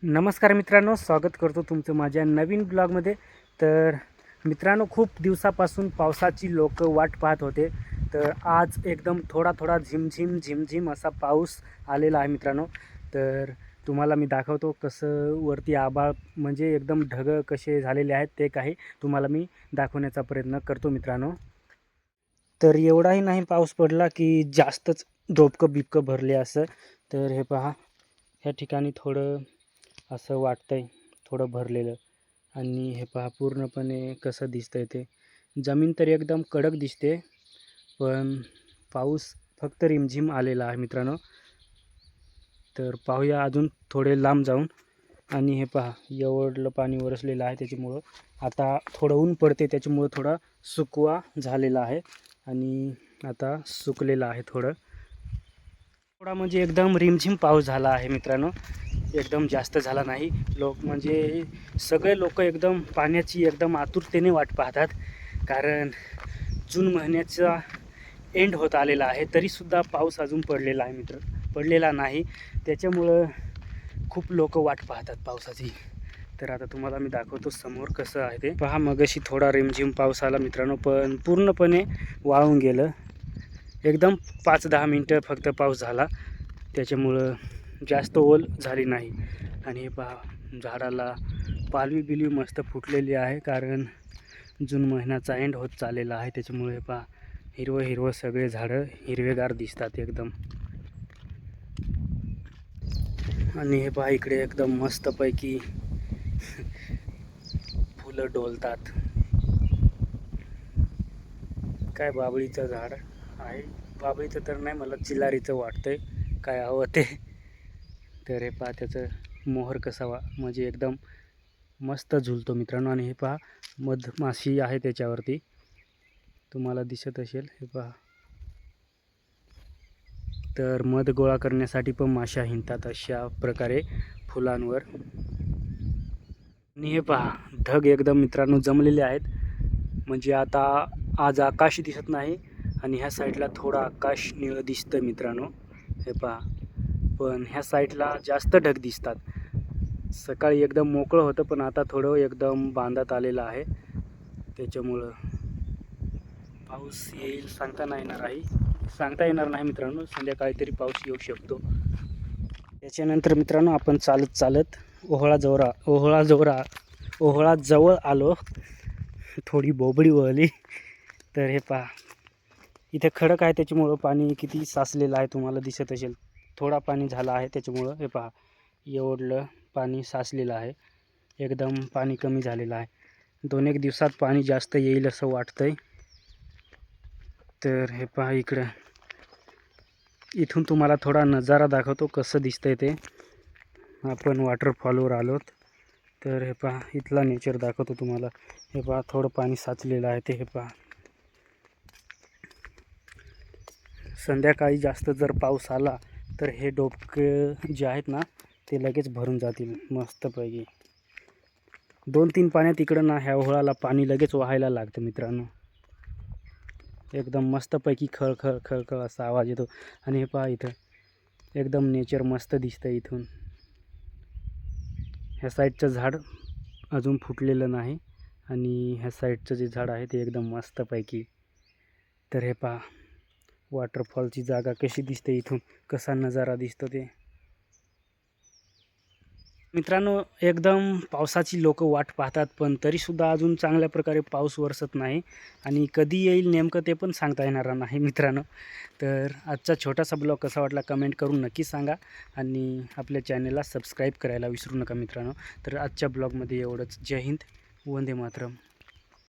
नमस्कार मित्रांनो, स्वागत करतो तुमचं माझ्या नवीन ब्लॉगमध्ये. तर मित्रांनो, खूप दिवसापासून पावसाची लोक वाट पाहत होते. तर आज एकदम थोडा थोडा झिमझिम झिमझिम असा पाऊस आलेला आहे मित्रांनो. तर तुम्हाला मी दाखवतो कसं वरती आभाळ म्हणजे एकदम ढग कसे झालेले आहेत ते काही तुम्हाला मी दाखवण्याचा प्रयत्न करतो मित्रांनो. तर एवढाही नाही पाऊस पडला की जास्तच डोबकं बिबकं भरले असं. तर हे पहा, ह्या ठिकाणी थोडं असं वाटतंय, थोडं भरलेलं. आणि हे पहा पूर्णपणे कसं दिसतंय ते. जमीन तर एकदम कडक दिसते, पण पाऊस फक्त रिमझिम आलेला आहे मित्रांनो. तर पाहूया अजून थोडे लांब जाऊन. आणि हे पहा, एवढलं पाणी वरसलेलं आहे, त्याच्यामुळं आता थोडं ऊन पडते, त्याच्यामुळं थोडा सुकवा झालेला आहे आणि आता सुकलेलं आहे थोडं. थोडा म्हणजे एकदम रिमझिम पाऊस झाला आहे मित्रांनो, एकदम जास्त झाला नाही. म्हणजे सगळे लोक एकदम पाण्याची एकदम आतुरतेने वाट पाहतात, कारण जून महिन्याचा एंड होत आलेला आहे, तरीसुद्धा पाऊस अजून पडलेला नाही. त्याच्यामुळं खूप लोक वाट पाहतात पावसाची. तर आता तुम्हाला मी दाखवतो समोर कसं आहे ते. पहा, मगाशी थोडा रिमझिम पाऊस आला मित्रांनो, पण पूर्णपणे वाळून गेलं. एकदम 5-10 मिनटं फक्त पाऊस झाला, त्याच्यामुळं जास्त ओल झाली नाही. आणि हे पहा, झाडाला पालवी बिलवी मस्त फुटलेली आहे, कारण जून महिन्याचा एंड होत चाललेला आहे. त्याच्यामुळे हे पहा, हिरवं हिरवं सगळे झाडं हिरवेगार दिसतात एकदम. आणि हे पहा, इकडे एकदम मस्तपैकी फुलं डोलतात. काय बाबळीचं झाड आहे, बाबळीचं तर नाही, मला चिलारीचं वाटतंय, काय हवं ते. तर हे पहा, त्याचं मोहर कसा म्हणजे एकदम मस्त झुलतो मित्रांनो. आणि हे पहा, मधमाशी आहे त्याच्यावरती, तुम्हाला दिसत असेल. हे पहा, तर मध गोळा करण्यासाठी पण माशा हिंडतात अशा प्रकारे फुलांवर. आणि हे पहा, ढग एकदम मित्रांनो जमलेले आहेत. म्हणजे आता आज आकाश दिसत नाही, आणि ह्या साईडला थोडं आकाश निळं दिसतं मित्रांनो. हे पहा, पण ह्या साईडला जास्त ढग दिसतात. सकाळी एकदम मोकळं होतं, पण आता थोडं एकदम बांधात आलेलं आहे. त्याच्यामुळं पाऊस येईल सांगता येणार नाही मित्रांनो. संध्याकाळी तरी पाऊस येऊ शकतो. त्याच्यानंतर मित्रांनो, आपण चालत चालत ओहळाजवळ आलो. थोडी बोबडी वळली. तर हे पहा, इथे खडक आहे, त्याच्यामुळं पाणी किती साचलेलं आहे तुम्हाला दिसत असेल. थोडा पाणी झाला आहे, त्याच्यामुळं हे पहा, एवढलं पाणी साचलेलं आहे. एकदम पाणी कमी झालेलं आहे. 2-1 दिवसात पाणी जास्त येईल असं वाटतंय. तर हे पहा, इथून तुम्हाला थोडा नजारा दाखवतो कसं दिसतंय ते. आपण वॉटरफॉलवर आलोत. तर हे पहा, इथला नेचर दाखवतो तुम्हाला. हे पहा, थोडं पाणी साचलेलं आहे ते. हे पहा, संध्याकाळी जास्त जर पाऊस आला तर हे डोबके जे आहेत ना, ते लगेच भरून जातील मस्तपैकी. 2-3 पाण्यात इकडं ना ह्या ओहळाला पाणी लगेच वाहायला लागतं मित्रांनो. एकदम मस्तपैकी खळखळ खळखळ असा आवाज येतो. आणि हे पहा, इथं एकदम नेचर मस्त दिसतं इथून. ह्या साईडचं झाड अजून फुटलेलं नाही, आणि ह्या साईडचं जे झाड आहे ते एकदम मस्तपैकी. तर हे पहा, वॉटरफॉलची जागा कशी दिसते इथून, कसा नजारा दिसतो ते. मित्रांनो, एकदम पावसाची लोक वाट पाहतात, पण तरीसुद्धा अजून चांगल्या प्रकारे पाऊस वरसत नाही. आणि कधी येईल नेमकं ते पण सांगता येणार नाही मित्रांनो. तर आजचा छोटासा ब्लॉग कसा वाटला कमेंट करून नक्की सांगा, आणि आपल्या चॅनलला सबस्क्राईब करायला विसरू नका मित्रांनो. तर आजच्या ब्लॉगमध्ये एवढंच. जय हिंद, वंदे मातरम.